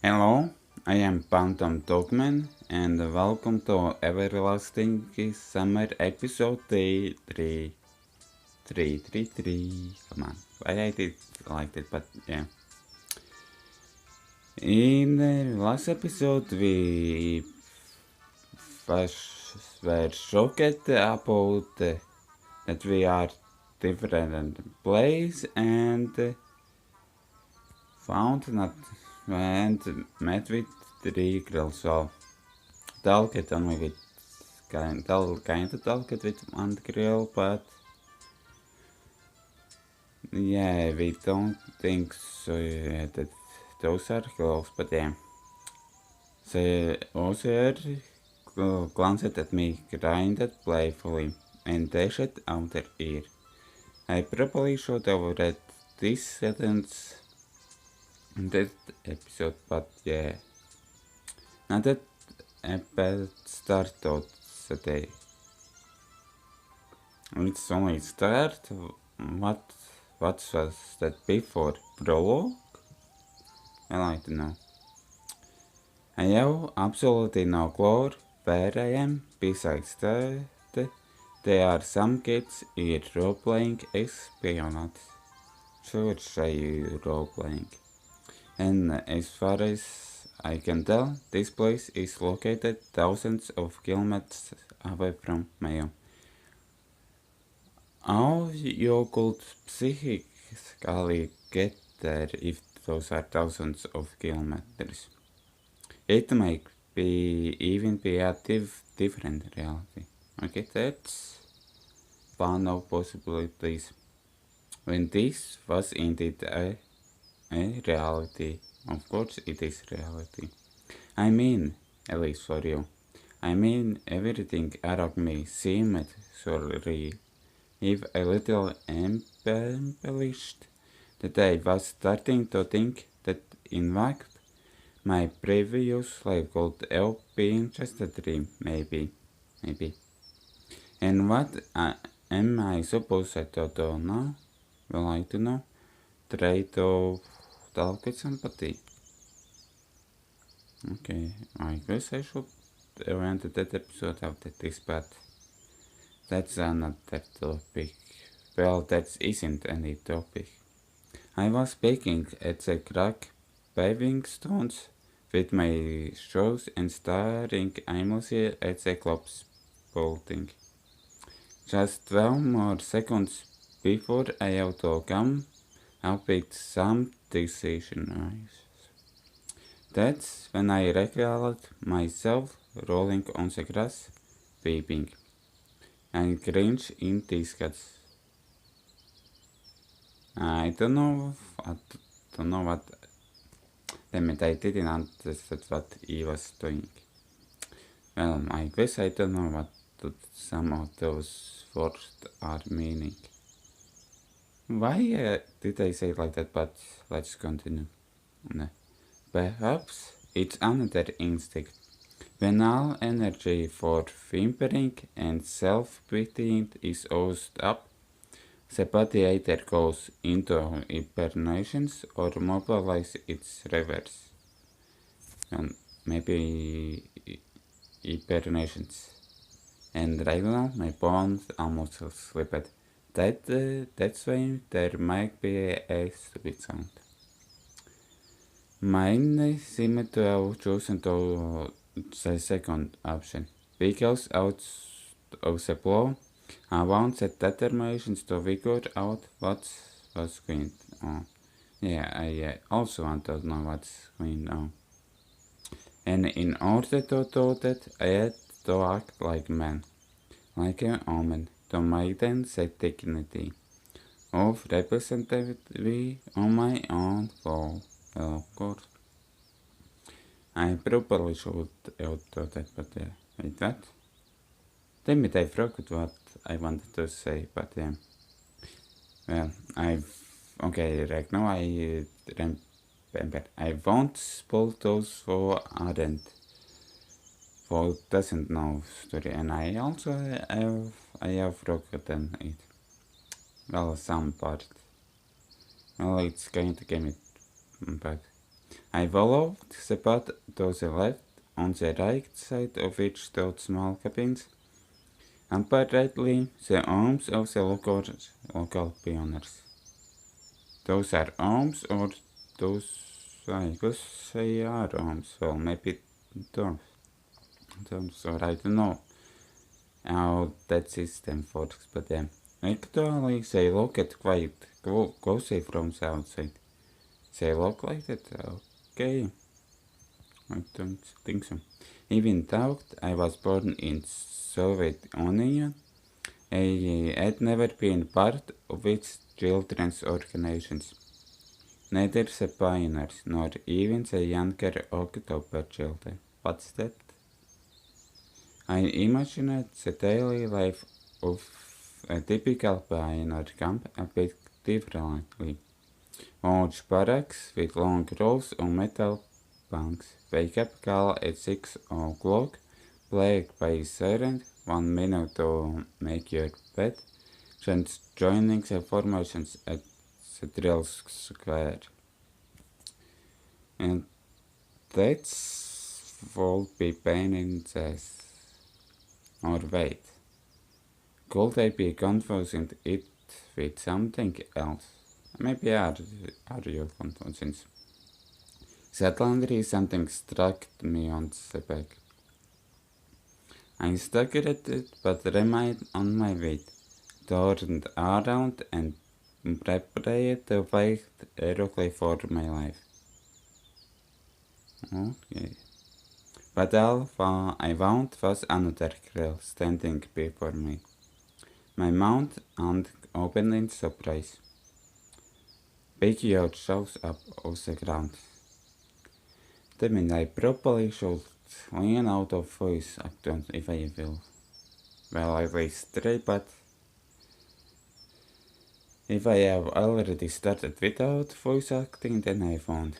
Hello, I am PhantomDogman and welcome to Everlasting Summer episode 333. Come on, I did like that, but yeah. In the last episode, we were shocked about that we are different place and found not and met with three girls. So talked only with kind of talked with one girl, but yeah, we don't think so that those are close. But yeah, they also glanced at me, grinded playfully, and dashed out her ear. I probably should have read this sentence in that episode, but yeah, not that episode started today. It's only start. What what was that before? Prologue? Well, I don't know. I have absolutely no clue where I am. Besides that, there are some kids here role-playing espionage. Sure, say role-playing. And as far as I can tell, this place is located thousands of kilometers away from my home. How you could psychically get there if those are thousands of kilometers? It might even be a different reality. Okay, that's one of possibilities. When this was indeed a reality, of course it is reality. I mean, at least for you. I mean, everything around me seemed so real. If a little embellished, that I was starting to think that in fact my previous life could have been just a dream, maybe. And what am I supposed to do now? Well, I don't know. Try to talk with somebody. Okay, I guess I should end that episode after this, but that's another topic. Well, that isn't any topic. I was baking at the crack paving stones with my shoes and staring aimlessly at the clocks bolting. Just 12 more seconds before I have to come up with some decision. That's when I recollect myself rolling on the grass, weeping, and cringe in disgust. I don't know. I don't know what. Damn it! I didn't understand what he was doing. Well, I guess I don't know what some of those words are meaning. Why did I say like that? But let's continue. No. Perhaps it's another instinct. When all energy for whimpering and self-pitying is used up, the body either goes into hibernation or mobilizes its reverse. And maybe hibernation. And right now my bones almost slipped. That's why there might be a stupid sound. Mine seemed to have chosen the second option, because out of the blue, I want the determination to figure out what was going on. Yeah, I also want to know what's going on. And in order to do that, I had to act like a man, like a woman, to maintain the dignity of representatively on my own floor. Well, of course. I probably should have done that, but wait, what? Damn it, I forgot what I wanted to say, but well, okay, right now I remember. I won't spoil those who doesn't know story, and I also I have forgotten it. Well, some part. Well, it's going to give me back. I followed the path to the left. On the right side of it stood small cabins, apparently the homes of the local pioneers. Those are homes, or those, I guess they are homes, well, maybe those, or I don't know how that system works, but actually they look at quite cozy from the outside. They look like that, okay, I don't think so. Even though I was born in Soviet Union, I had never been part of its children's organizations. Neither the pioneers nor even the younger October children. What's that? I imagined the daily life of a typical pioneer camp a bit differently. Large barracks with long rows of metal bunks. Wake up call at 6 o'clock. Plagued by siren. 1 minute to make your bed. Just joining the formations at the drill square. And that's will be pain in the ass. Or wait. Could I be confusing it with something else? Maybe are you confusing? Suddenly something struck me on the back. I staggered it, but remained on my feet, turned around and prepared to fight heroically for my life. Okay. But all I found was another girl standing before me. My mouth and opened in surprise. Big yacht shows up off the ground. That means I probably should lean out of voice acting if I will. Well, I least try, but if I have already started without voice acting, then I found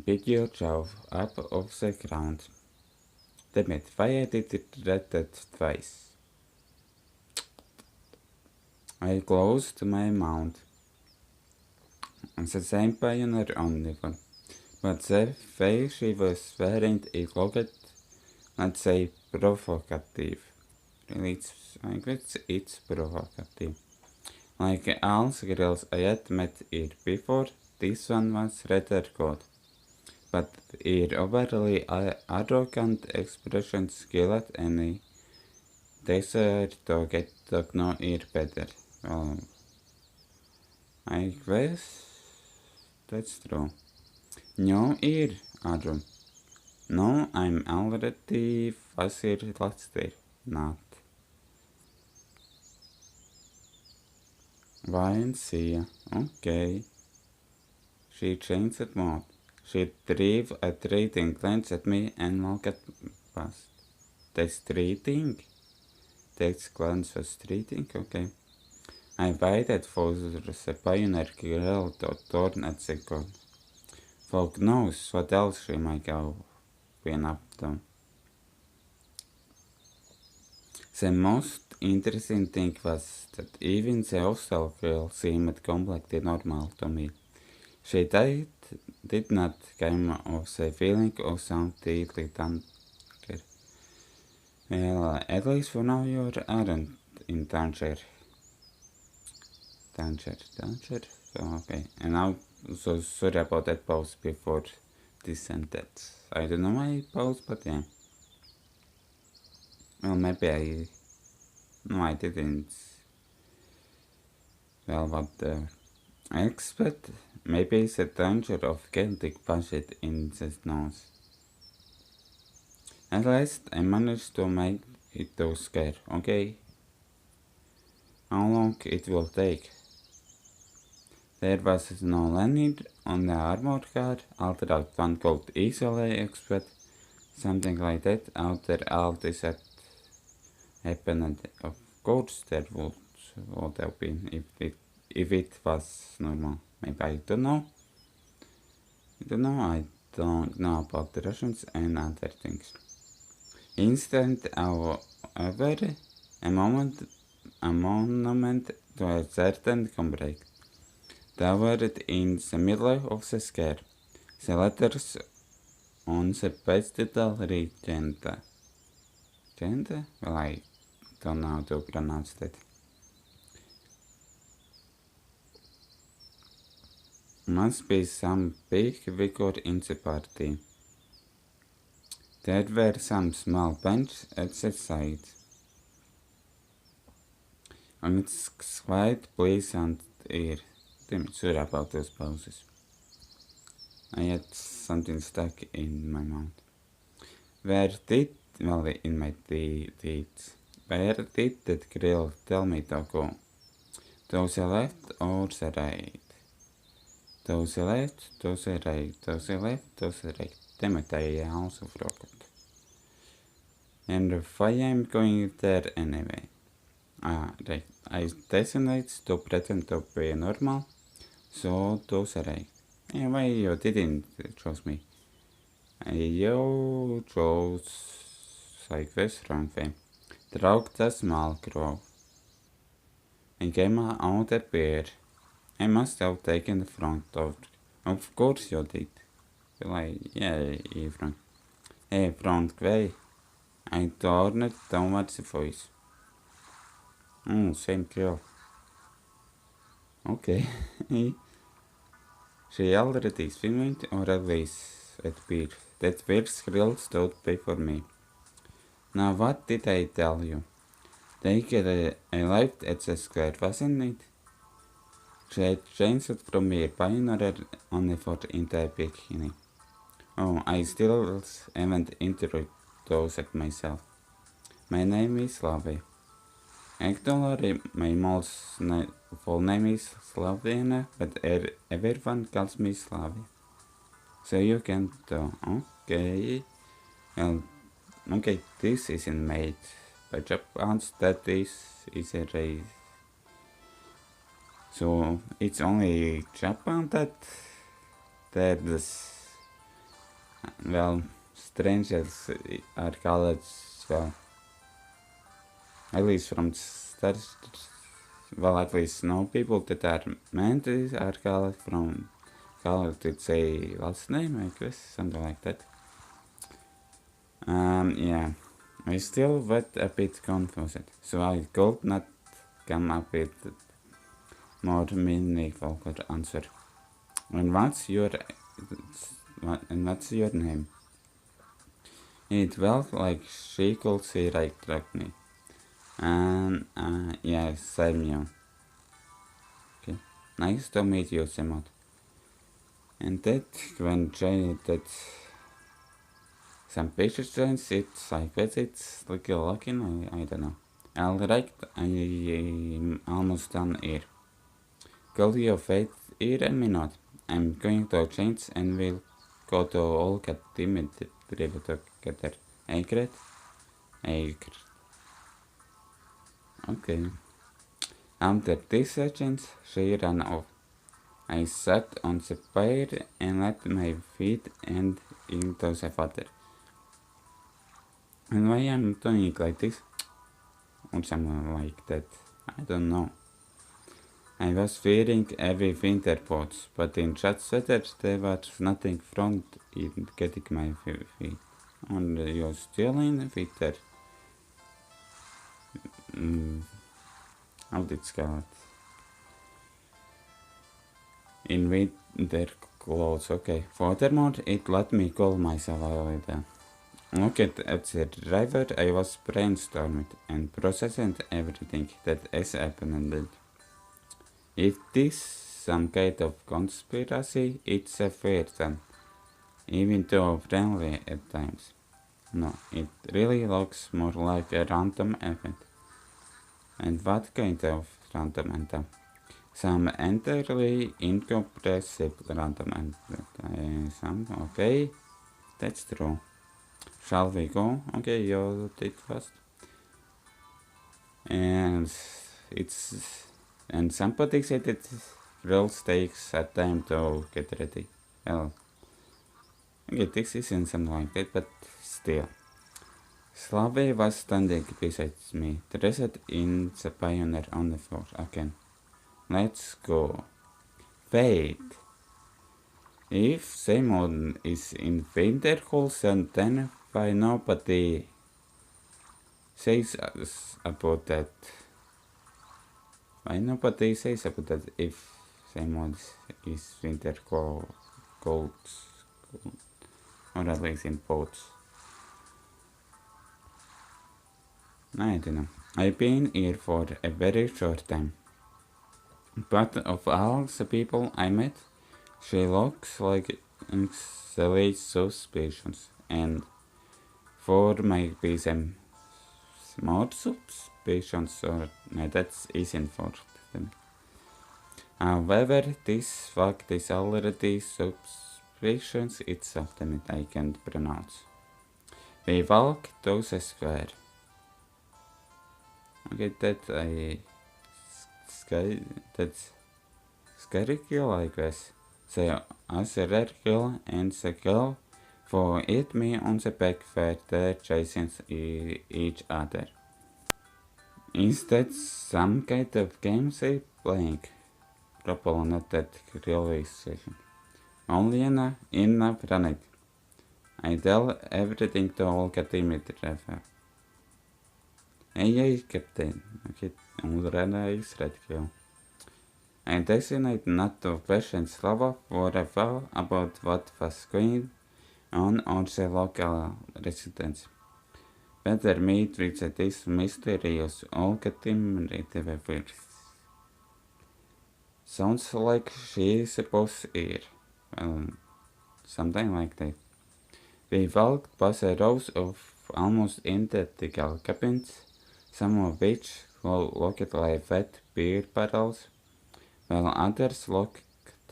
big yacht show up off the ground. Damn it, why I did that twice? I closed my mouth. The same pioneer only one. But the face she was wearing it looked, let's say, provocative. Really, I guess it's provocative. Like all the girls I had met here before, this one was rather good. But her overly arrogant expressions killed any desire to get to know her better. Well, I guess that's true. No, here, Adam. No, I'm already was here last year. Not. Why and see. Okay. She changed the mode. She threw a treating glance at me and looked past. That's treating? That glance was treating? Okay. I waited for the pioneer girl to turn at the gun. Folk knows what else she might have been up to. The most interesting thing was that even the hostile girl seemed completely normal to me. She did not come of the feeling of some deadly danger. Well, at least for now you aren't in danger. Danger. Okay, and now, so sorry about that pause before this sentence. I don't know why I paused, but yeah. Well, maybe no, I didn't. Well, what I expect maybe the danger of getting punched in the nose. At least I managed to make it to scare, okay? How long it will take? There was no lanyard on the armor card, although one could easily expect something like that after all this had happened. Of course there would have been if it was normal. Maybe I don't know. I don't know about the Russians and other things. Instead, however, a monument to a certain comrade towered in the middle of the square. The letters on the pedestal read gender. Gender? Well, I don't know how to pronounce that. Must be some big figure in the party. There were some small benches at the side. And it's quite pleasant here. I'm sure about those pauses. I had something stuck in my mouth. In my teeth. Where did that grill tell me to go? To the left or the right? To the left, to the right, to the left, to the right. Damn it, I also forgot. And why I'm going there anyway? Right. I decided to pretend to be normal, so to the right. Why you didn't choose me? You chose like this wrong way. Drag the small grove. And came out a bear. I must have taken the front door. Of course you did. Yeah, front. Hey, front way. I turned towards the voice. Same girl. Okay. She already swimming or at least at beer. That bear's grill stood before me. Now what did I tell you? Take a lift at the square, wasn't it? She had changed from me pioneer only for in the beginning. Oh, I still haven't introduced myself. My name is Slavi. Actually, my full name is Slavina, but everyone calls me Slavi. So you can do. Okay. Well, okay, this isn't made by Japans, that is a race. So it's only Japan that there's, well, strangers are called, well, at least from start, well, at least no people that are meant are called to say last name, I guess, something like that. Yeah, I still get a bit confused, so I could not come up with more meaningful answer. And what's your name? It felt like she could see right through me. And yeah, Samuel. Okay, nice to meet you, Samuel. And that when Jay did some pictures joins, it's like it's like looking, I don't know. Alright, I'm almost done here. Call your fate here a minute. I'm going to change and we'll go to Olga Timid together. Agreed? Agreed. Okay. After this sentence, she ran off. I sat on the pier and let my feet end into the water. And why I'm doing it like this? Or something like that. I don't know. I was wearing heavy winter boots, but in such weather there was nothing front in getting my feet. And you're still in winter. How did it call it? In winter clothes, okay. Furthermore, it let me cool myself a little. Look at the driver, I was brainstorming and processing everything that has happened. If this some kind of conspiracy, it's a fair then, even though friendly at times. No, it really looks more like a random event. And what kind of random event? Some entirely incomprehensible random event. Okay, that's true. Shall we go? Okay, you did first. And somebody said it real takes a time to get ready. Well, okay, this isn't something like that, but still. Slave was standing beside me, dressed in the pioneer on the floor again. Let's go. Wait. If someone is in winterholes, then why nobody says about that? Why nobody says about that if someone is winter colds or at least in boats? I don't know. I've been here for a very short time. But of all the people I met, she looks like silly suspicious, and for might be some more suspicions, or no, that isn't for them. However, this fact is already suspicious itself that I can't pronounce. We walk to the square. Okay, that's scary girl, I guess. The other girl and the girl who hit me on the back were there chasing each other. Is that some kind of game they playing? Probably not that realization. Only in a planet. I tell everything to Olga Dimitrieva. Hey, Captain. Okay, Ulrana is red girl. I decided not to question Slava for a while about what was going on the local residents. Better meet with this mysterious Olga Dimitrieva. Sounds like she's a boss here. Well, something like that. We walked past a rows of almost identical cabins, some of which looked like wet beer barrels, while others looked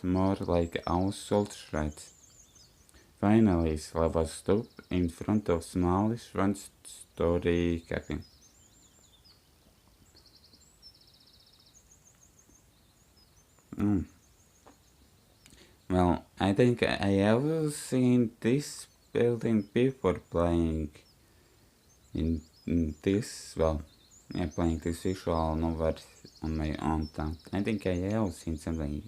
more like household shreds. Finally, Slava stopped in front of smallish one-story cabin. Well, I think I have seen this building before playing in this, well, yeah, playing this visual novel on my own time. I think I have seen something.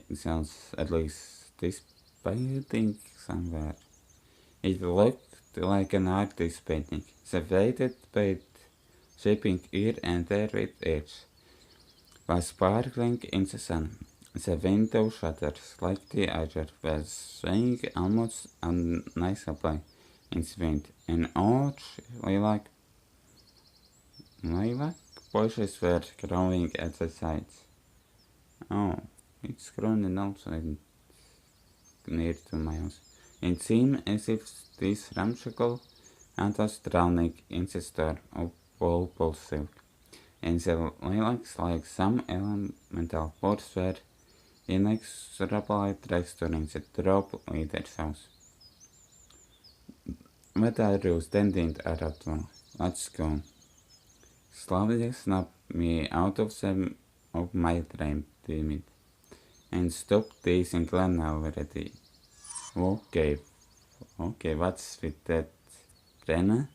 It sounds at least this painting somewhere. It looked like an artist's painting, separated by shaping here and there with edge, was sparkling in the sun. The window shutters, like the other, were swaying almost unnoticeably in the wind. An orange lilac bushes were growing at the sides. Oh, it's growing also near to my house. It seemed as if this ramshackle house was drowning in the storm of purple silk, and the lilacs, like some elemental force, were inexorably restoring the drop leader's house. What are you standing around for? Let's go. Slowly snapped me out of my dream, timid, and stopped teasing Glenn already. Okay, what's with that, Brenna?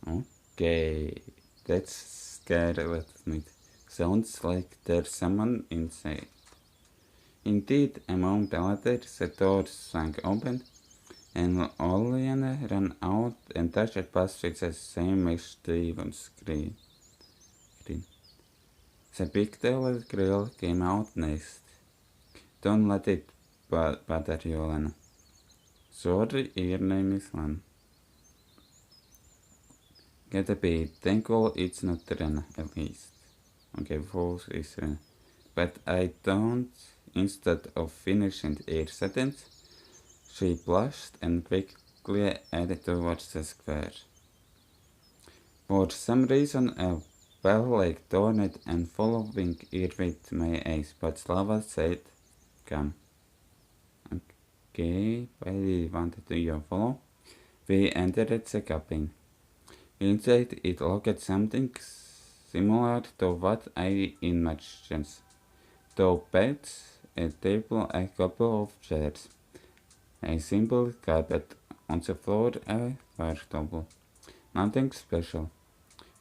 Okay, that's scary, let me. Sounds like there's someone inside. Indeed, a moment later, the door swung open, and Oleana ran out and dashed past with the same mischievous scream. The big-tailed girl came out next. Don't let it bother you, Oleana. Sorry, your name is Lan. Gotta be thankful it's not Rena, at least. Okay, false is Rena. But I don't. Instead of finishing her sentence, she blushed and quickly headed towards the square. For some reason, I felt like turned and following her with my eyes, but Slava said, "Come." Okay, why did you want to follow? We entered the cabin. Inside, it looked something similar to what I imagined. Two beds, a table, a couple of chairs, a simple carpet on the floor, a table. Nothing special,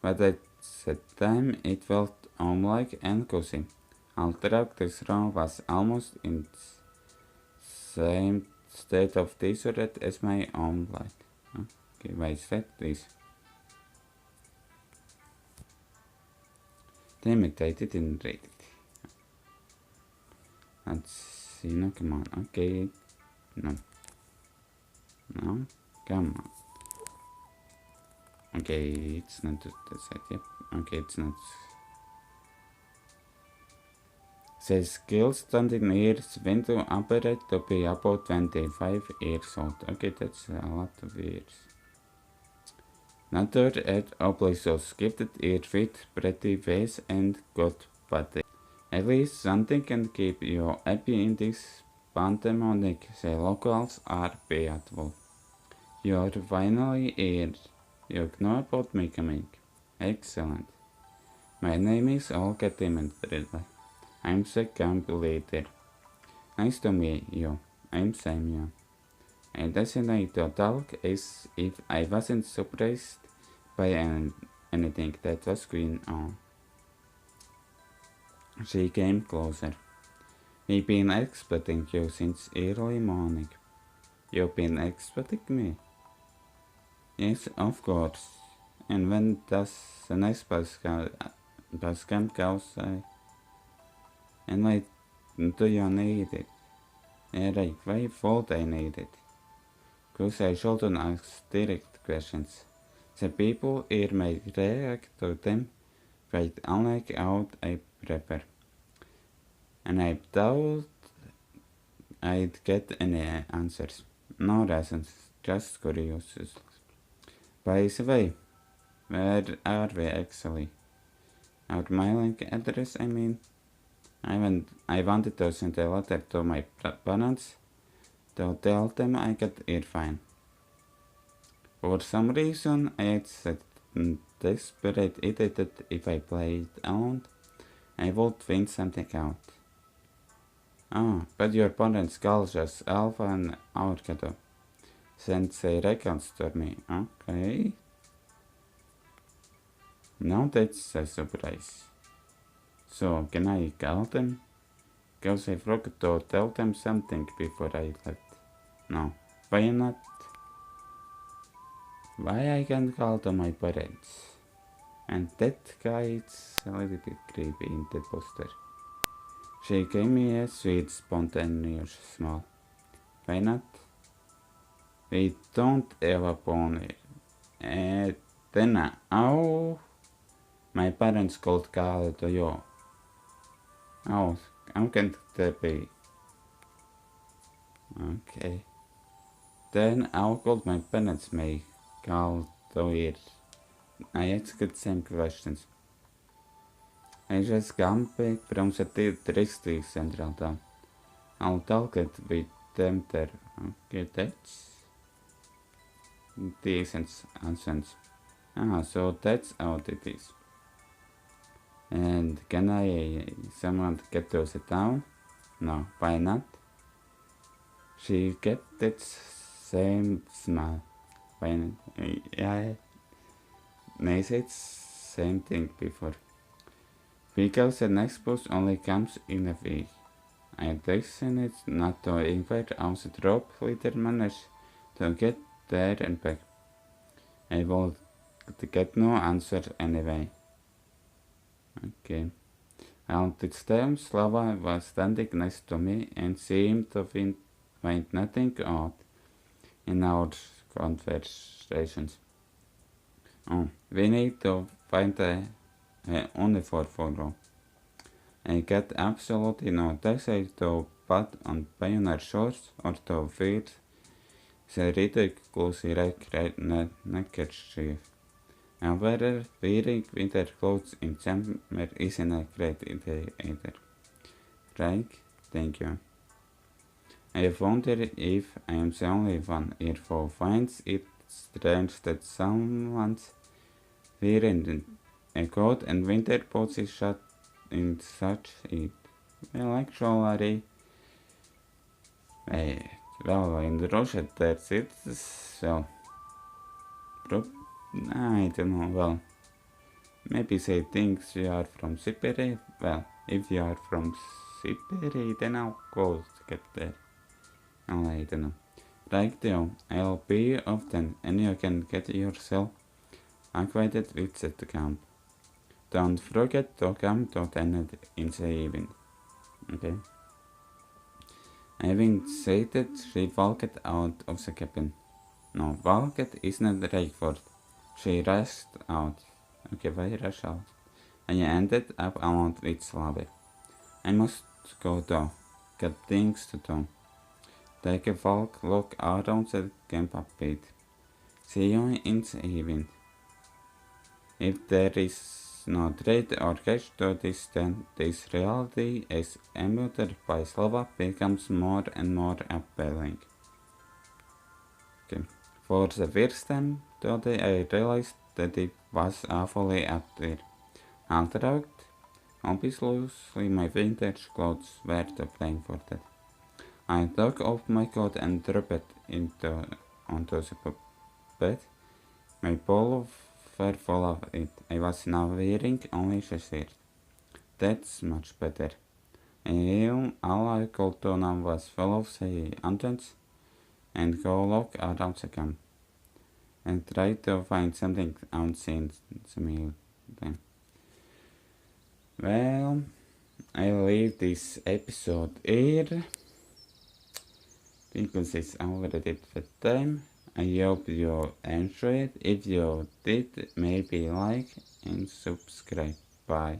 but at the time it felt homelike and cozy, Although this room was almost in the same state of disorder as my own blood. Okay, vai this. Damn it, I didn't read it. Let's see, no, come on, okay, no, come on. Okay, it's not the side, yep, okay, it's not. The skill standing near the window appeared to be about 25 years old. Okay, that's a lot of years. Nature had also skipped her feet pretty ways and got better. At least something can keep you happy in this pandemic. The locals are beautiful. You're finally here. You know about me coming. Excellent. My name is Olga Dimitridla. I'm the camp leader. Nice to meet you. I'm Samuel. I decided to talk as if I wasn't surprised by anything that was going on. She came closer. We've been expecting you since early morning. You've been expecting me? Yes, of course. And when does the next bus come outside? And why do you need it? Right, why would I need it? Because I shouldn't ask direct questions. The people here may react to them right unlike how I prepare. And I thought I'd get any answers. No reasons, just curious. By the way, where are we actually? Our mailing address, I mean? I wanted to send a letter to my parents to tell them I got here fine. For some reason, I had such desperate idea that if I played on, I would find something out. Oh, but your parents called us Alpha and Orcado. Sent the records to me, okay? Now that's a surprise. So, can I call them? Because I forgot to tell them something before I left. No, why not? Why I can't call to my parents? And that guy is a little bit creepy in the poster. She gave me a sweet, spontaneous smile. Why not? We don't have a pony. Then, oh, my parents called Carl to you. Oh, how can that be? Okay. Then how could my parents make Carl to it? I asked the same questions. I just come back from the district central town. I'll talk it with them there. Okay, that's decent nonsense. So that's how it is. And can someone get to the town? No, why not? She kept that same smile. Why not? Yeah, I said same thing before. Because the next bus only comes in a week. I decided not to invite all the drop leader managed to get there and back. I will get no answer anyway. Okay. At this time, Slava was standing next to me and seemed to find nothing odd in our conversations. Oh, we need to find a uniform for you. I get absolutely no desire to put on pioneer shorts or to wear the ridiculously red neckerchief. However, wearing winter clothes in summer isn't a great idea either. Right? Thank you. I wonder if I am the only one here who finds it strange that someone's wearing a coat and winter boots is shut in such heat. Well, actually, in Russia that's it. Well, I don't know. Well, maybe they think you are from Siberia. Well, If you are from Siberia, then I'll go to get there. Oh, I don't know. Right there, I'll be often, and you can get yourself acquainted with the camp. Don't forget to come to attend in the evening. Okay. Having said that, she walked out of the cabin. No, walked is not the right word. She rushed out. Okay, why rush out? And ended up alone with Slave. I must go though. Got things to do. Take a walk, look around the camp a bit. See you in the evening. If there is no threat or catch to this, then this reality as embodied by Slava becomes more and more appealing. Okay. For the first time today I realized that it was awfully out there. Although, obviously my vintage clothes were to blame for that. I took off my coat and dropped it onto the bed. My pullover were full of it. I was now wearing only a shirt. That's much better. All I could do now was follow the entrance and go look around the camp and try to find something unseen to me then. Well, I leave this episode here because it's already bedtime. I hope you enjoyed. If you did, maybe like and subscribe. Bye.